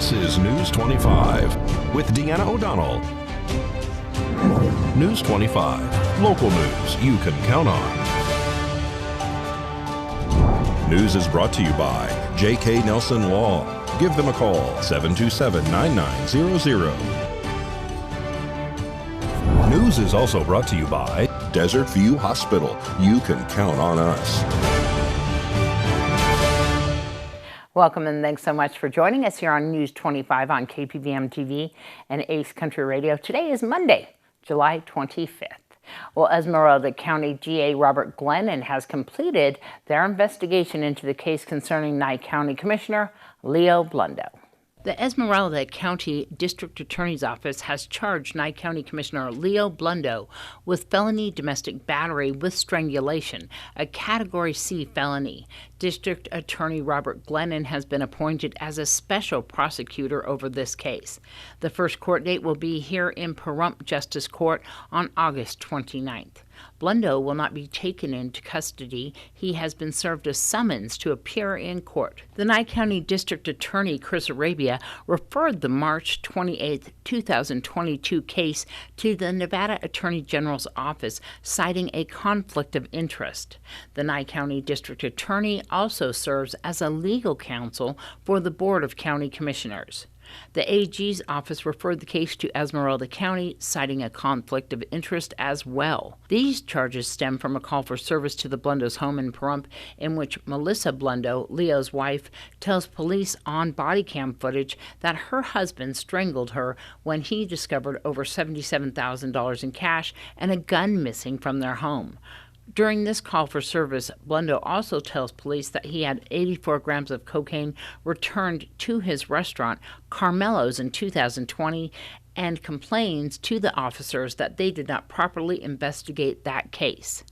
This is News 25 with Deanna O'Donnell. News 25, local news you can count on. News is brought to you by J.K. Nelson Law. Give them a call, 727-9900. News is also brought to you by Desert View Hospital. You can count on us. Welcome and thanks so much for joining us here on News 25 on KPVM TV and Ace Country Radio. Today is Monday, July 25th. Well, Esmeralda County GA Robert Glennon has completed their investigation into the case concerning Nye County Commissioner Leo Blundo. The Esmeralda County District Attorney's Office has charged Nye County Commissioner Leo Blundo with felony domestic battery with strangulation, a Category C felony. District Attorney Robert Glennon has been appointed as a special prosecutor over this case. The first court date will be here in Pahrump Justice Court on August 29th. Blundo will not be taken into custody. He has been served a summons to appear in court. The Nye County District Attorney Chris Arabia referred the March 28, 2022 case to the Nevada Attorney General's office, citing a conflict of interest. The Nye County District Attorney also serves as a legal counsel for the Board of County Commissioners. The AG's office referred the case to Esmeralda County, citing a conflict of interest as well. These charges stem from a call for service to the Blundo's home in Pahrump, in which Melissa Blundo, Leo's wife, tells police on body cam footage that her husband strangled her when he discovered over $77,000 in cash and a gun missing from their home. During this call for service, Blundo also tells police that he had 84 grams of cocaine returned to his restaurant, Carmelo's, in 2020, and complains to the officers that they did not properly investigate that case.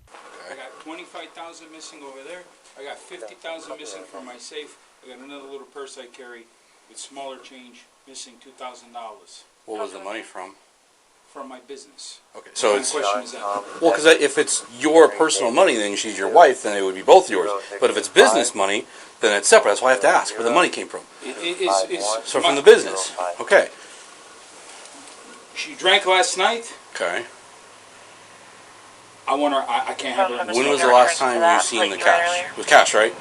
I got 25,000 missing over there. I got 50,000 missing from my safe. I got another little purse I carry with smaller change missing $2,000. What was the money from? From my business. Okay, so My it's question is that. well, because if it's your personal money, then she's your wife, then it would be both yours. But if it's business money, then it's separate. That's why I have to ask where the money came from. So from the business. Okay. She drank last night. Okay. I want her. I can't have her. When was the last time you seen the cash? It was cash, right?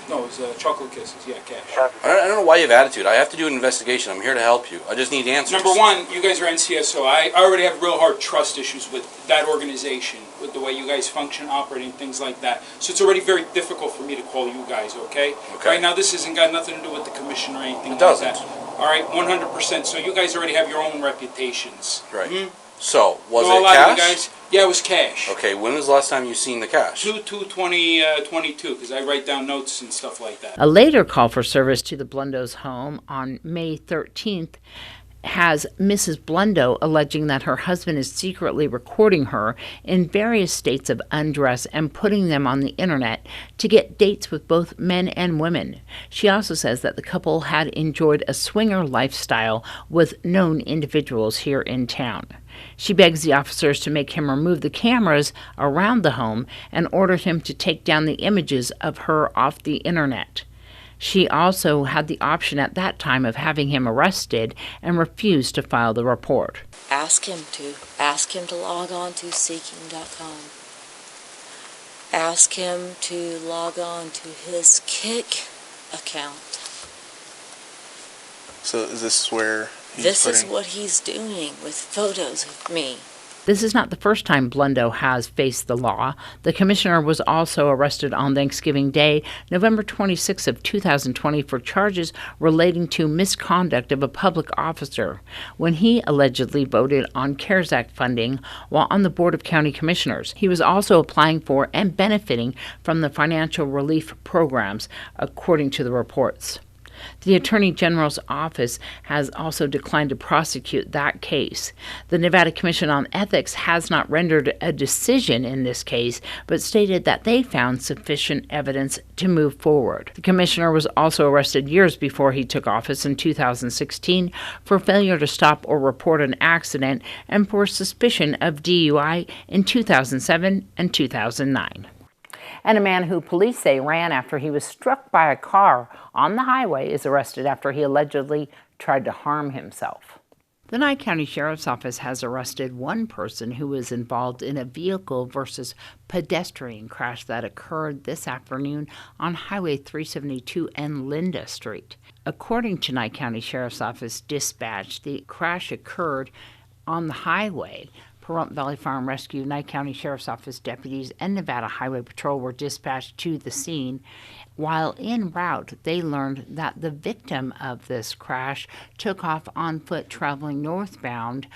No, it was chocolate kisses. Yeah, cash. I don't know why you have attitude. I have to do an investigation. I'm here to help you. I just need answers. Number one, you guys are NCSO. I already have real hard trust issues with that organization, with the way you guys function, operating, things like that. So it's already very difficult for me to call you guys, okay? Right now, this hasn't got nothing to do with the commission or anything like that. All right, 100%. So you guys already have your own reputations. Right. Mm-hmm. So, was it cash? Guys, yeah, it was cash. Okay, when was the last time you seen the cash? 2/2/2022, because I write down notes and stuff like that. A later call for service to the Blundo's home on May 13th has Mrs. Blundo alleging that her husband is secretly recording her in various states of undress and putting them on the internet to get dates with both men and women. She also says that the couple had enjoyed a swinger lifestyle with known individuals here in town. She begs the officers to make him remove the cameras around the home and ordered him to take down the images of her off the internet. She also had the option at that time of having him arrested and refused to file the report. Ask him to log on to Seeking.com. Ask him to log on to his Kick account. So is this where this is what he's doing with photos of me. This is not the first time Blundo has faced the law. The commissioner was also arrested on Thanksgiving Day, November 26 of 2020, for charges relating to misconduct of a public officer when he allegedly voted on CARES Act funding while on the Board of County Commissioners. He was also applying for and benefiting from the financial relief programs, according to the reports. The Attorney General's office has also declined to prosecute that case. The Nevada Commission on Ethics has not rendered a decision in this case, but stated that they found sufficient evidence to move forward. The commissioner was also arrested years before he took office in 2016 for failure to stop or report an accident and for suspicion of DUI in 2007 and 2009. And a man who police say ran after he was struck by a car on the highway is arrested after he allegedly tried to harm himself. The Nye County Sheriff's Office has arrested one person who was involved in a vehicle versus pedestrian crash that occurred this afternoon on Highway 372 and Linda Street. According to Nye County Sheriff's Office dispatch, the crash occurred on the highway. Pahrump Valley Fire and Rescue, Nye County Sheriff's Office deputies, and Nevada Highway Patrol were dispatched to the scene. While en route, they learned that the victim of this crash took off on foot traveling northbound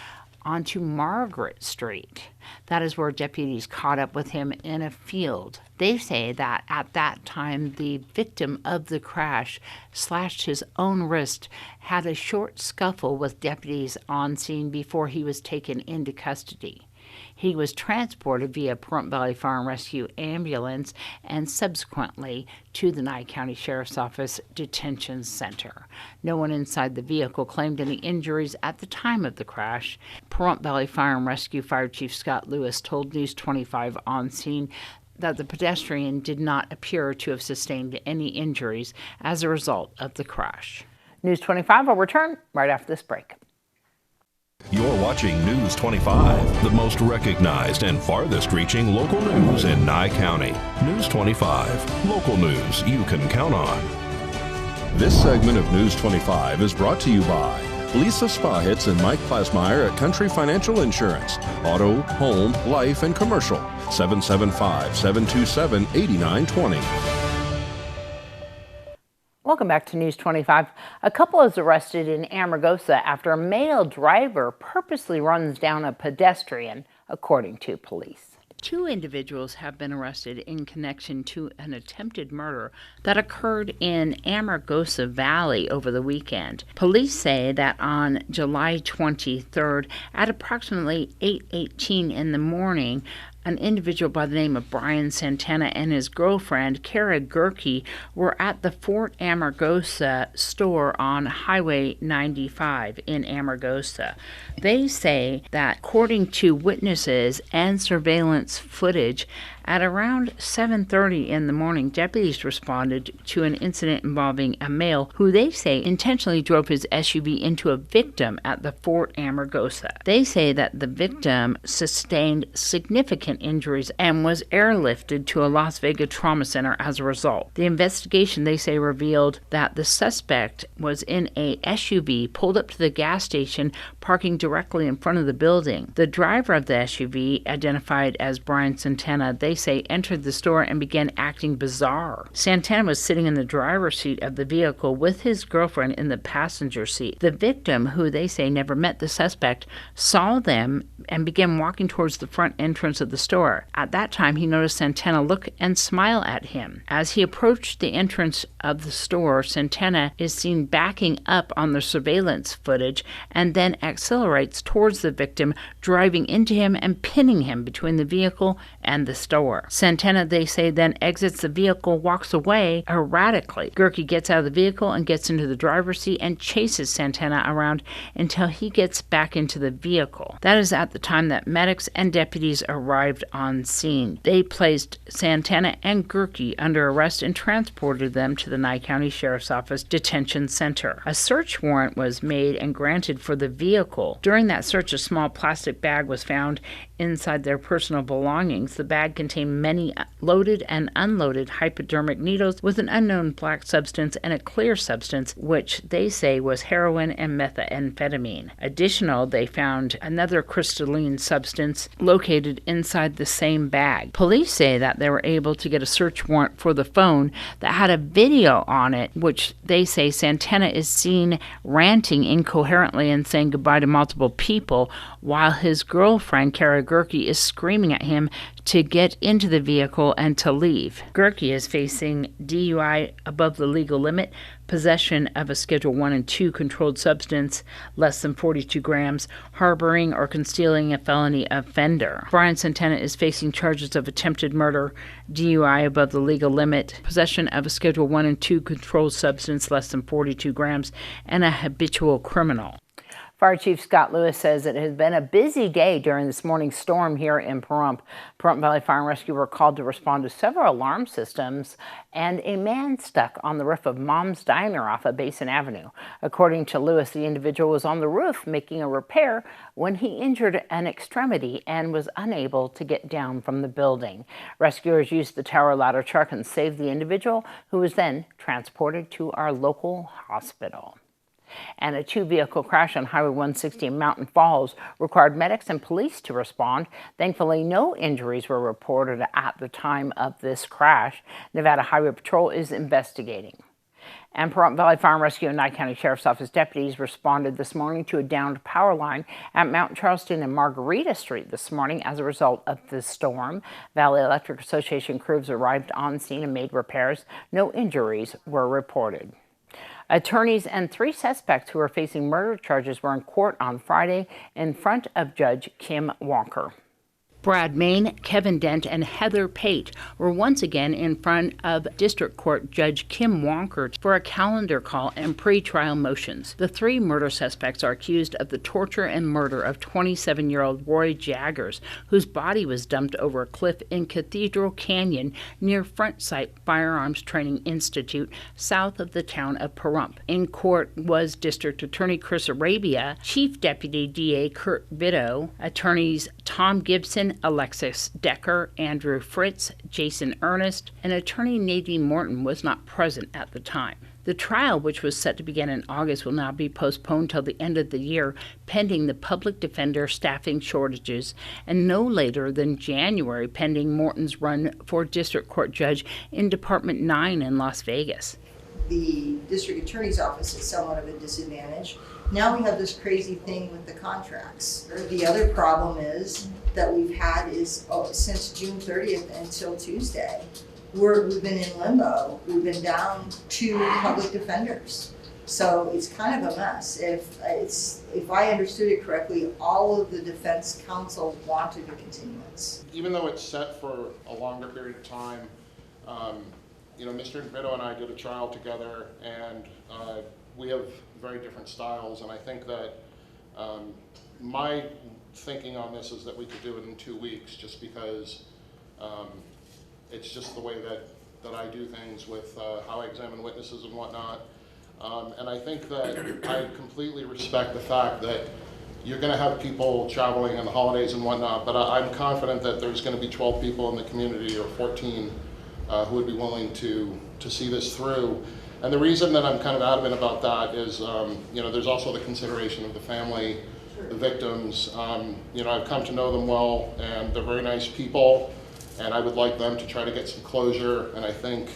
onto Margaret Street. That is where deputies caught up with him in a field. They say that at that time, the victim of the crash slashed his own wrist, had a short scuffle with deputies on scene before he was taken into custody. He was transported via Pahrump Valley Fire and Rescue ambulance and subsequently to the Nye County Sheriff's Office Detention Center. No one inside the vehicle claimed any injuries at the time of the crash. Pahrump Valley Fire and Rescue Fire Chief Scott Lewis told News 25 on scene that the pedestrian did not appear to have sustained any injuries as a result of the crash. News 25 will return right after this break. You're watching News 25, the most recognized and farthest reaching local news in Nye County. News 25, local news you can count on. This segment of News 25 is brought to you by Lisa Spahitz and Mike Plasmeyer at Country Financial Insurance. Auto, home, life, and commercial. 775-727-8920. Welcome back to News 25. A couple is arrested in Amargosa after a male driver purposely runs down a pedestrian, according to police. Two individuals have been arrested in connection to an attempted murder that occurred in Amargosa Valley over the weekend. Police say that on July 23rd at approximately 8:18 in the morning, an individual by the name of Brian Santana and his girlfriend, Kara Gerke, were at the Fort Amargosa store on Highway 95 in Amargosa. They say that, according to witnesses and surveillance footage, at around 7:30 in the morning, deputies responded to an incident involving a male who they say intentionally drove his SUV into a victim at the Fort Amargosa. They say that the victim sustained significant injuries and was airlifted to a Las Vegas trauma center as a result. The investigation, they say, revealed that the suspect was in a SUV pulled up to the gas station, parking directly in front of the building. The driver of the SUV, identified as Brian Santana, they say entered the store and began acting bizarre. Santana was sitting in the driver's seat of the vehicle with his girlfriend in the passenger seat. The victim, who they say never met the suspect, saw them and began walking towards the front entrance of the store. At that time, he noticed Santana look and smile at him. As he approached the entrance of the store, Santana is seen backing up on the surveillance footage and then accelerates towards the victim, driving into him and pinning him between the vehicle and the store. Santana, they say, then exits the vehicle, walks away erratically. Gerke gets out of the vehicle and gets into the driver's seat and chases Santana around until he gets back into the vehicle. That is at the time that medics and deputies arrived on scene. They placed Santana and Gerke under arrest and transported them to the Nye County Sheriff's Office Detention Center. A search warrant was made and granted for the vehicle. During that search, a small plastic bag was found inside their personal belongings. The bag contained many loaded and unloaded hypodermic needles with an unknown black substance and a clear substance, which they say was heroin and methamphetamine. Additional, they found another crystalline substance located inside the same bag. Police say that they were able to get a search warrant for the phone that had a video on it, which they say Santana is seen ranting incoherently and saying goodbye to multiple people, while his girlfriend, Kara Gerke, is screaming at him to get into the vehicle and to leave. Gerke is facing DUI above the legal limit, possession of a Schedule 1 and 2 controlled substance, less than 42 grams, harboring or concealing a felony offender. Brian Santana is facing charges of attempted murder, DUI above the legal limit, possession of a Schedule 1 and 2 controlled substance, less than 42 grams, and a habitual criminal. Fire Chief Scott Lewis says it has been a busy day during this morning's storm here in Pahrump. Pahrump Valley Fire and Rescue were called to respond to several alarm systems and a man stuck on the roof of Mom's Diner off of Basin Avenue. According to Lewis, the individual was on the roof making a repair when he injured an extremity and was unable to get down from the building. Rescuers used the tower ladder truck and saved the individual, who was then transported to our local hospital. And a two-vehicle crash on Highway 160 in Mountain Falls required medics and police to respond. Thankfully, no injuries were reported at the time of this crash. Nevada Highway Patrol is investigating. And Pahrump Valley Fire and Rescue and Nye County Sheriff's Office deputies responded this morning to a downed power line at Mount Charleston and Margarita Street this morning as a result of the storm. Valley Electric Association crews arrived on scene and made repairs. No injuries were reported. Attorneys and 3 suspects who are facing murder charges were in court on Friday in front of Judge Kim Walker. Brad Main, Kevin Dent, and Heather Pate were once again in front of District Court Judge Kim Walker for a calendar call and pre-trial motions. The 3 murder suspects are accused of the torture and murder of 27-year-old Roy Jaggers, whose body was dumped over a cliff in Cathedral Canyon near Front Sight Firearms Training Institute, south of the town of Pahrump. In court was District Attorney Chris Arabia, Chief Deputy DA Kurt Vito, attorneys Tom Gibson, Alexis Decker, Andrew Fritz, Jason Ernest, and attorney Nadine Morton was not present at the time. The trial, which was set to begin in August, will now be postponed till the end of the year, pending the public defender staffing shortages, and no later than January, pending Morton's run for district court judge in Department 9 in Las Vegas. The district attorney's office is somewhat of a disadvantage. Now we have this crazy thing with the contracts. The other problem is that we've had is since June 30th until Tuesday, we've been in limbo. We've been down 2 public defenders. So it's kind of a mess. If I understood it correctly, all of the defense counsel wanted a continuance. Even though it's set for a longer period of time, Mr. Vito and I did a trial together, and we have very different styles, and I think that my thinking on this is that we could do it in 2 weeks, just because it's just the way that I do things with how I examine witnesses and whatnot. And I think that I completely respect the fact that you're going to have people traveling on the holidays and whatnot, but I'm confident that there's going to be 12 people in the community, or 14, who would be willing to see this through. And the reason that I'm kind of adamant about that is, there's also the consideration of the family, the victims. I've come to know them well, and they're very nice people, and I would like them to try to get some closure, and I think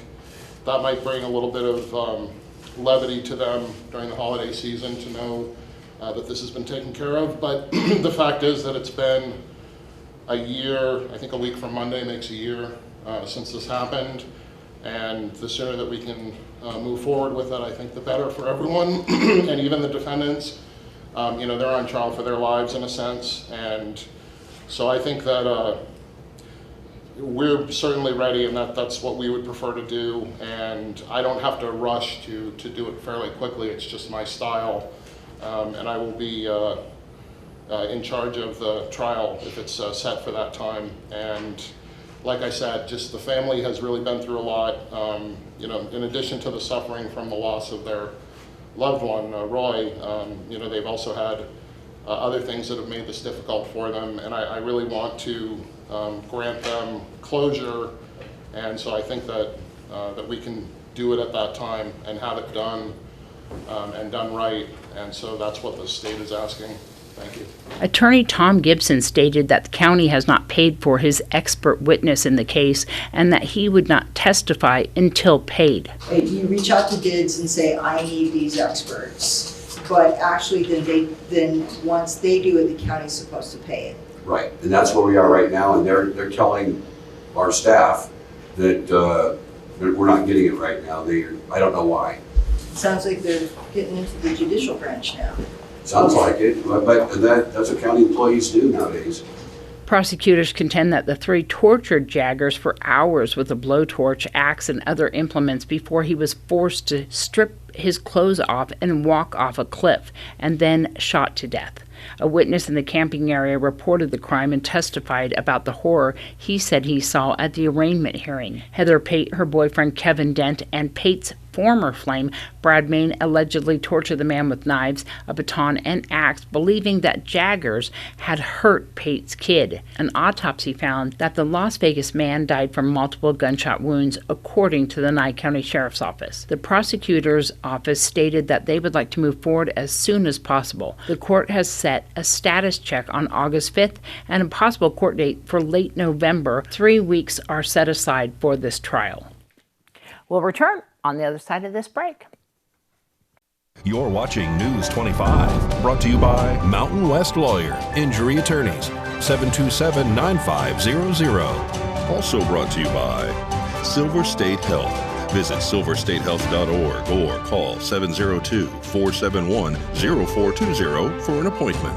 that might bring a little bit of levity to them during the holiday season to know that this has been taken care of. But the fact is that it's been a year, I think a week from Monday makes a year since this happened, and the sooner that we can move forward with it, I think the better for everyone. And even the defendants, they're on trial for their lives in a sense, and so I think that we're certainly ready, and that's what we would prefer to do, and I don't have to rush to do it fairly quickly. It's just my style, and I will be in charge of the trial if it's set for that time. And like I said, just the family has really been through a lot. In addition to the suffering from the loss of their loved one, Roy, they've also had other things that have made this difficult for them, and I really want to grant them closure, and so I think that we can do it at that time and have it done and done right, and so that's what the state is asking. Thank you. Attorney Tom Gibson stated that the county has not paid for his expert witness in the case and that he would not testify until paid. You reach out to DIDS and say, I need these experts, but actually then once they do it, the county's supposed to pay it. Right, and that's where we are right now, and they're telling our staff that we're not getting it right now. I don't know why. Sounds like they're getting into the judicial branch now. Sounds like it, but that's what county employees do nowadays. Prosecutors contend that the 3 tortured Jaggers for hours with a blowtorch, axe, and other implements before he was forced to strip his clothes off and walk off a cliff, and then shot to death. A witness in the camping area reported the crime and testified about the horror he said he saw at the arraignment hearing. Heather Pate, her boyfriend Kevin Dent, and Pate's former flame, Brad Main, allegedly tortured the man with knives, a baton, and axe, believing that Jaggers had hurt Pate's kid. An autopsy found that the Las Vegas man died from multiple gunshot wounds, according to the Nye County Sheriff's Office. The prosecutor's office stated that they would like to move forward as soon as possible. The court has set a status check on August 5th and a possible court date for late November. 3 weeks are set aside for this trial. We'll return on the other side of this break. You're watching News 25, brought to you by Mountain West Lawyer, Injury Attorneys, 727-9500. Also brought to you by Silver State Health. Visit silverstatehealth.org or call 702-471-0420 for an appointment.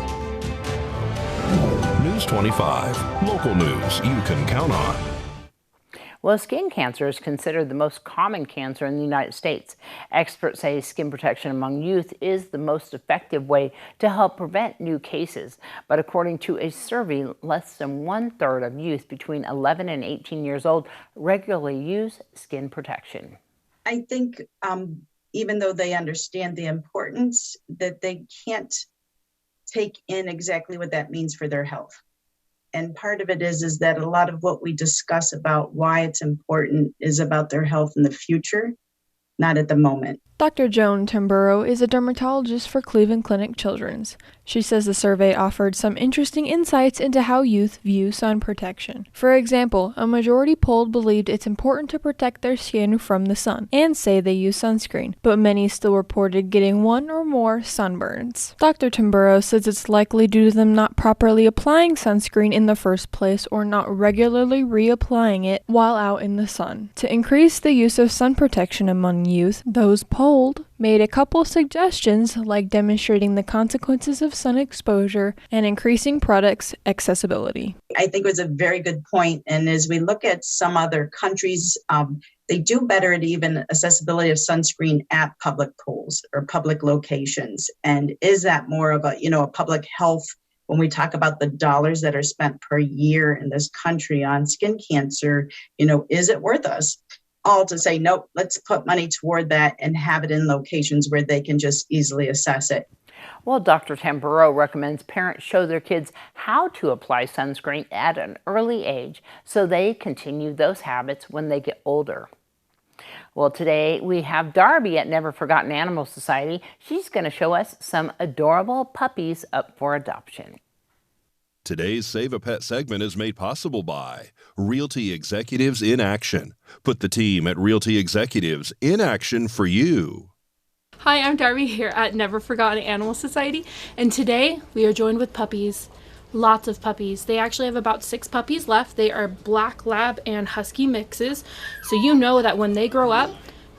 News 25, local news you can count on. Well, skin cancer is considered the most common cancer in the United States. Experts say skin protection among youth is the most effective way to help prevent new cases. But according to a survey, less than 1/3 of youth between 11 and 18 years old regularly use skin protection. I think even though they understand the importance, that they can't take in exactly what that means for their health. And part of it is that a lot of what we discuss about why it's important is about their health in the future, not at the moment. Dr. Joan Tamburo is a dermatologist for Cleveland Clinic Children's. She says the survey offered some interesting insights into how youth view sun protection. For example, a majority polled believed it's important to protect their skin from the sun and say they use sunscreen, but many still reported getting one or more sunburns. Dr. Tamburo says it's likely due to them not properly applying sunscreen in the first place or not regularly reapplying it while out in the sun. To increase the use of sun protection among youth, those polled made a couple suggestions like demonstrating the consequences of sun exposure and increasing products accessibility. I think it was a very good point. And as we look at some other countries, they do better at even accessibility of sunscreen at public pools or public locations. And is that more of a public health when we talk about the dollars that are spent per year in this country on skin cancer? Is it worth us? All to say, nope, let's put money toward that and have it in locations where they can just easily assess it. Well, Dr. Tamburo recommends parents show their kids how to apply sunscreen at an early age so they continue those habits when they get older. Well, today we have Darby at Never Forgotten Animal Society. She's going to show us some adorable puppies up for adoption. Today's Save a Pet segment is made possible by Realty Executives in Action. Put the team at Realty Executives in action for you. Hi, I'm Darby here at Never Forgotten Animal Society, and today we are joined with puppies. Lots of puppies. They actually have about 6 puppies left. They are black lab and husky mixes, so you know that when they grow up,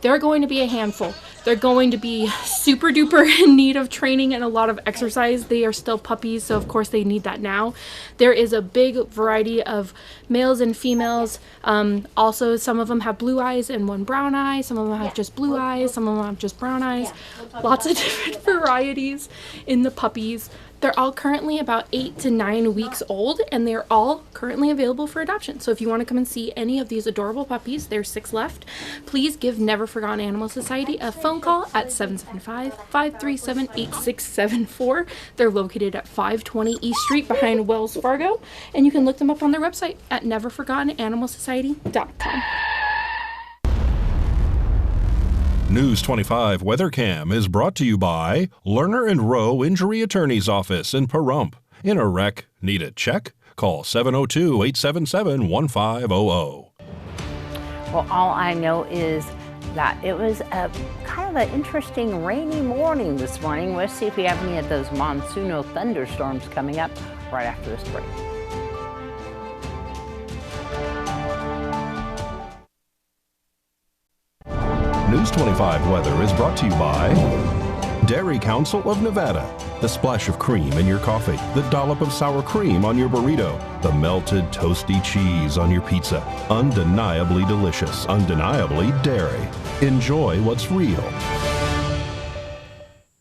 they're going to be a handful. They're going to be super duper in need of training and a lot of exercise. They are still puppies, so of course they need that now. There is a big variety of males and females. Also, some of them have blue eyes and one brown eye. Some of them have just blue eyes. Some of them have just brown eyes. Lots of different varieties in the puppies. They're all currently about 8 to 9 weeks old, and they're all currently available for adoption. So if you want to come and see any of these adorable puppies, there's 6 left, please give Never Forgotten Animal Society a phone call at 775-537-8674. They're located at 520 East Street behind Wells Fargo, and you can look them up on their website at neverforgottenanimalsociety.com. News 25 WeatherCam is brought to you by Lerner and Rowe Injury Attorney's Office in Pahrump. In a wreck, need a check? Call 702-877-1500. Well, all I know is that it was a kind of an interesting rainy morning this morning. We'll see if we have any of those monsoonal thunderstorms coming up right after this break. News 25 weather is brought to you by Dairy Council of Nevada. The splash of cream in your coffee, the dollop of sour cream on your burrito, the melted toasty cheese on your pizza. Undeniably delicious, undeniably dairy. Enjoy what's real.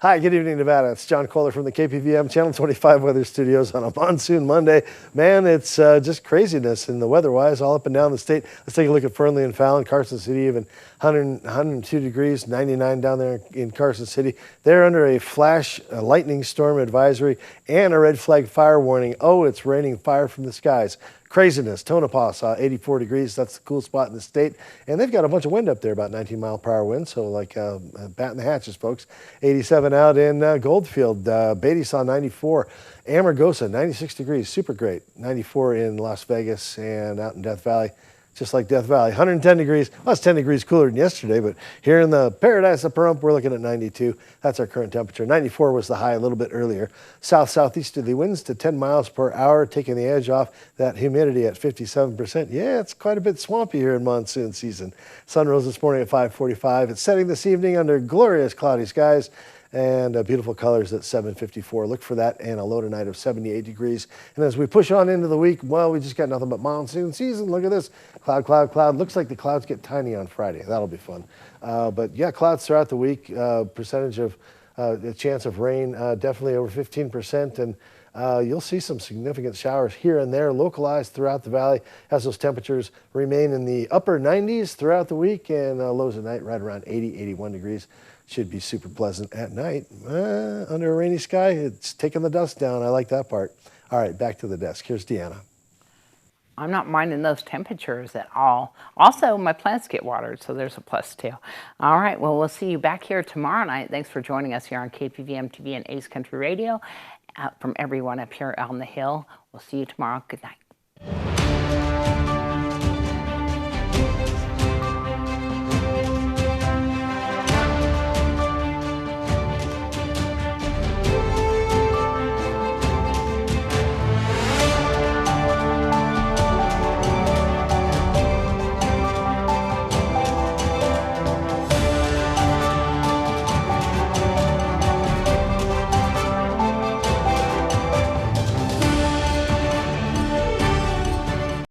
Hi, good evening, Nevada. It's John Kohler from the KPVM Channel 25 Weather Studios on a monsoon Monday. Man, it's just craziness in the weather-wise all up and down the state. Let's take a look at Fernley and Fallon, Carson City, even 102 degrees, 99 down there in Carson City. They're under a flash lightning storm advisory and a red flag fire warning. Oh, it's raining fire from the skies. Craziness. Tonopah saw 84 degrees. That's the cool spot in the state. And they've got a bunch of wind up there, about 19-mile-per-hour wind. So like bat in the hatches, folks. 87 out in Goldfield. Beatty saw 94. Amargosa, 96 degrees. Super great. 94 in Las Vegas and out in Death Valley. Just like Death Valley, 110 degrees. Well, it's 10 degrees cooler than yesterday, but here in the paradise of Pahrump, we're looking at 92. That's our current temperature. 94 was the high a little bit earlier. South-southeasterly winds to 10 miles per hour, taking the edge off that humidity at 57%. Yeah, it's quite a bit swampy here in monsoon season. Sun rose this morning at 5:45. It's setting this evening under glorious cloudy skies and beautiful colors at 7:54. Look for that and a low tonight of 78 degrees. And as we push on into the week, well, we just got nothing but monsoon season. Look at this. Cloud, cloud, cloud. Looks like the clouds get tiny on Friday. That'll be fun. But yeah, clouds throughout the week. Percentage of the chance of rain definitely over 15%. And you'll see some significant showers here and there localized throughout the valley as those temperatures remain in the upper 90s throughout the week, and lows at night right around 80, 81 degrees. Should be super pleasant at night. Under a rainy sky, it's taking the dust down. I like that part. All right, back to the desk. Here's Deanna. I'm not minding those temperatures at all. Also, my plants get watered, so there's a plus too. All right, well, we'll see you back here tomorrow night. Thanks for joining us here on KPVM TV and Ace Country Radio. From everyone up here on the Hill, we'll see you tomorrow. Good night.